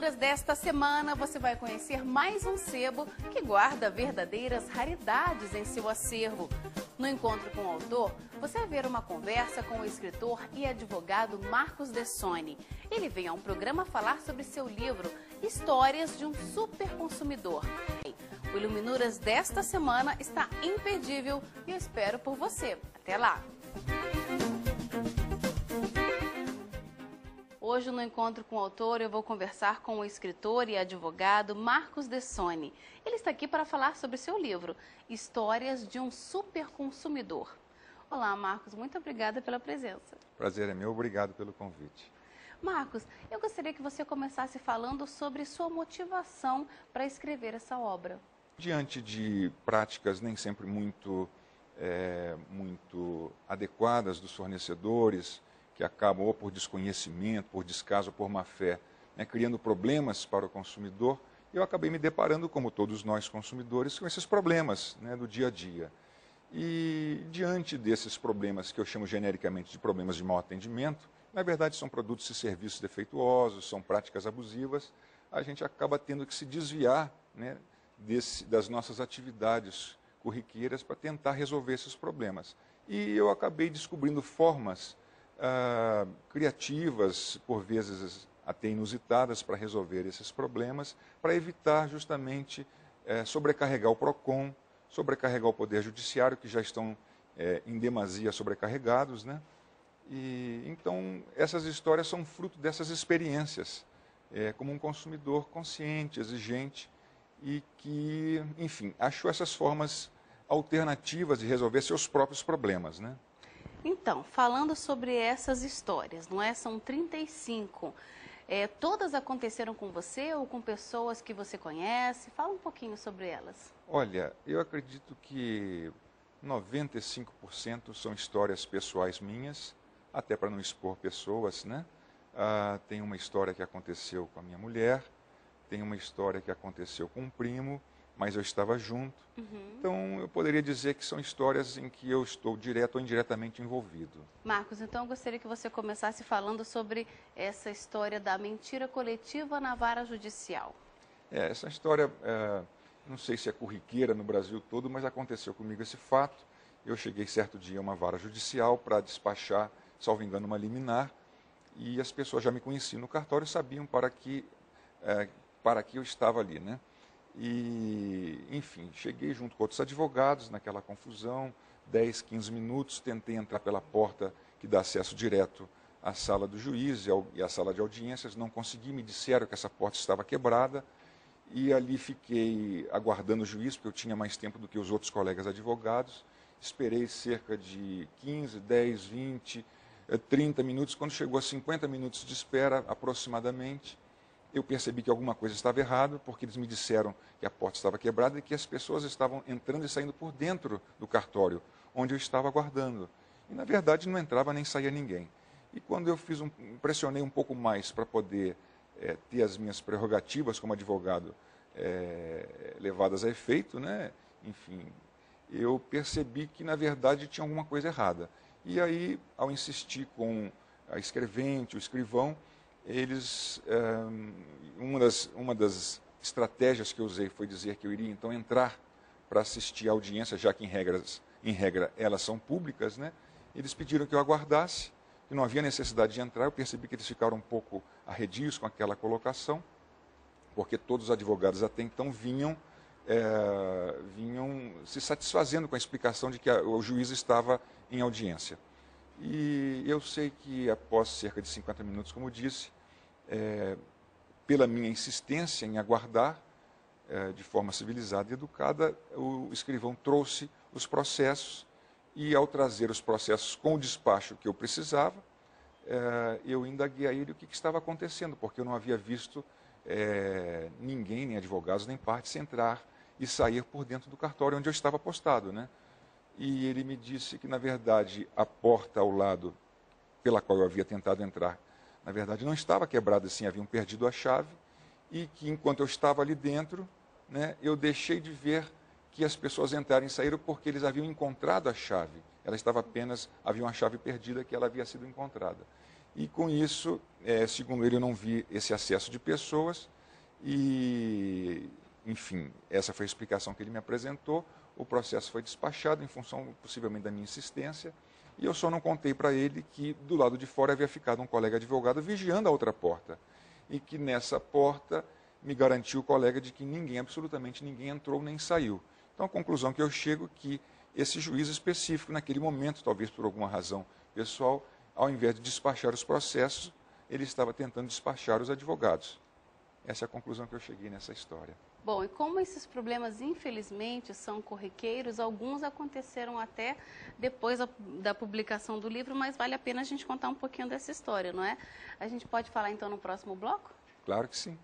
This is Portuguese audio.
Minuras desta semana, você vai conhecer mais um sebo que guarda verdadeiras raridades em seu acervo. No encontro com o autor, você vai ver uma conversa com o escritor e advogado Marcos Dessoni. Ele vem a um programa falar sobre seu livro Histórias de um Superconsumidor. O Iluminuras desta semana está imperdível e eu espero por você. Até lá! Hoje, no encontro com o autor, eu vou conversar com o escritor e advogado Marcos Dessoni. Ele está aqui para falar sobre seu livro, Histórias de um Superconsumidor. Olá, Marcos, muito obrigada pela presença. Prazer é meu, obrigado pelo convite. Marcos, eu gostaria que você começasse falando sobre sua motivação para escrever essa obra. Diante de práticas nem sempre muito adequadas dos fornecedores, que acabam ou por desconhecimento, por descaso, por má-fé, criando problemas para o consumidor, eu acabei me deparando, como todos nós consumidores, com esses problemas do dia a dia. E diante desses problemas, que eu chamo genericamente de problemas de mau atendimento, na verdade são produtos e serviços defeituosos, são práticas abusivas, a gente acaba tendo que se desviar das nossas atividades corriqueiras para tentar resolver esses problemas. E eu acabei descobrindo formas criativas, por vezes até inusitadas, para resolver esses problemas, para evitar justamente sobrecarregar o PROCON, sobrecarregar o Poder Judiciário, que já estão em demasia sobrecarregados, E então essas histórias são fruto dessas experiências, como um consumidor consciente, exigente, e que, enfim, achou essas formas alternativas de resolver seus próprios problemas, Então, falando sobre essas histórias, não é? São 35. Todas aconteceram com você ou com pessoas que você conhece? Fala um pouquinho sobre elas. Olha, eu acredito que 95% são histórias pessoais minhas, até para não expor pessoas, tem uma história que aconteceu com a minha mulher, tem uma história que aconteceu com um primo, mas eu estava junto. Então, eu poderia dizer que são histórias em que eu estou direto ou indiretamente envolvido. Marcos, então eu gostaria que você começasse falando sobre essa história da mentira coletiva na vara judicial. Essa história, não sei se é corriqueira no Brasil todo, mas aconteceu comigo esse fato. Eu cheguei certo dia a uma vara judicial para despachar, salvo engano, uma liminar, e as pessoas já me conheciam no cartório e sabiam para que eu estava ali, E, enfim, cheguei junto com outros advogados naquela confusão, 10, 15 minutos, tentei entrar pela porta que dá acesso direto à sala do juiz e à sala de audiências, não consegui, me disseram que essa porta estava quebrada, e ali fiquei aguardando o juiz, porque eu tinha mais tempo do que os outros colegas advogados, esperei cerca de 15, 10, 20, 30 minutos, quando chegou a 50 minutos de espera aproximadamente, eu percebi que alguma coisa estava errada, porque eles me disseram que a porta estava quebrada e que as pessoas estavam entrando e saindo por dentro do cartório, onde eu estava aguardando. E, na verdade, não entrava nem saía ninguém. E quando eu pressionei um pouco mais para poder ter as minhas prerrogativas como advogado levadas a efeito, enfim, eu percebi que, na verdade, tinha alguma coisa errada. E aí, ao insistir com a escrevente, o escrivão, uma das estratégias que eu usei foi dizer que eu iria então entrar para assistir a audiência, já que em regra elas são públicas, Eles pediram que eu aguardasse, que não havia necessidade de entrar. Eu percebi que eles ficaram um pouco arredios com aquela colocação, porque todos os advogados até então vinham se satisfazendo com a explicação de que o juiz estava em audiência. E eu sei que após cerca de 50 minutos, como disse, pela minha insistência em aguardar de forma civilizada e educada, o escrivão trouxe os processos e, ao trazer os processos com o despacho que eu precisava, eu indaguei a ele o que estava acontecendo, porque eu não havia visto ninguém, nem advogados, nem partes, entrar e sair por dentro do cartório onde eu estava postado, E ele me disse que, na verdade, a porta ao lado pela qual eu havia tentado entrar, na verdade, não estava quebrada assim, haviam perdido a chave, e que, enquanto eu estava ali dentro, eu deixei de ver que as pessoas entraram e saíram porque eles haviam encontrado a chave. Ela estava havia uma chave perdida que ela havia sido encontrada. E com isso, segundo ele, eu não vi esse acesso de pessoas e, enfim, essa foi a explicação que ele me apresentou. O processo foi despachado em função, possivelmente, da minha insistência, e eu só não contei para ele que do lado de fora havia ficado um colega advogado vigiando a outra porta, e que nessa porta me garantiu o colega de que ninguém, absolutamente ninguém, entrou nem saiu. Então, a conclusão que eu chego é que esse juiz específico, naquele momento, talvez por alguma razão pessoal, ao invés de despachar os processos, ele estava tentando despachar os advogados. Essa é a conclusão que eu cheguei nessa história. Bom, e como esses problemas, infelizmente, são corriqueiros, alguns aconteceram até depois da publicação do livro, mas vale a pena a gente contar um pouquinho dessa história, não é? A gente pode falar então no próximo bloco? Claro que sim.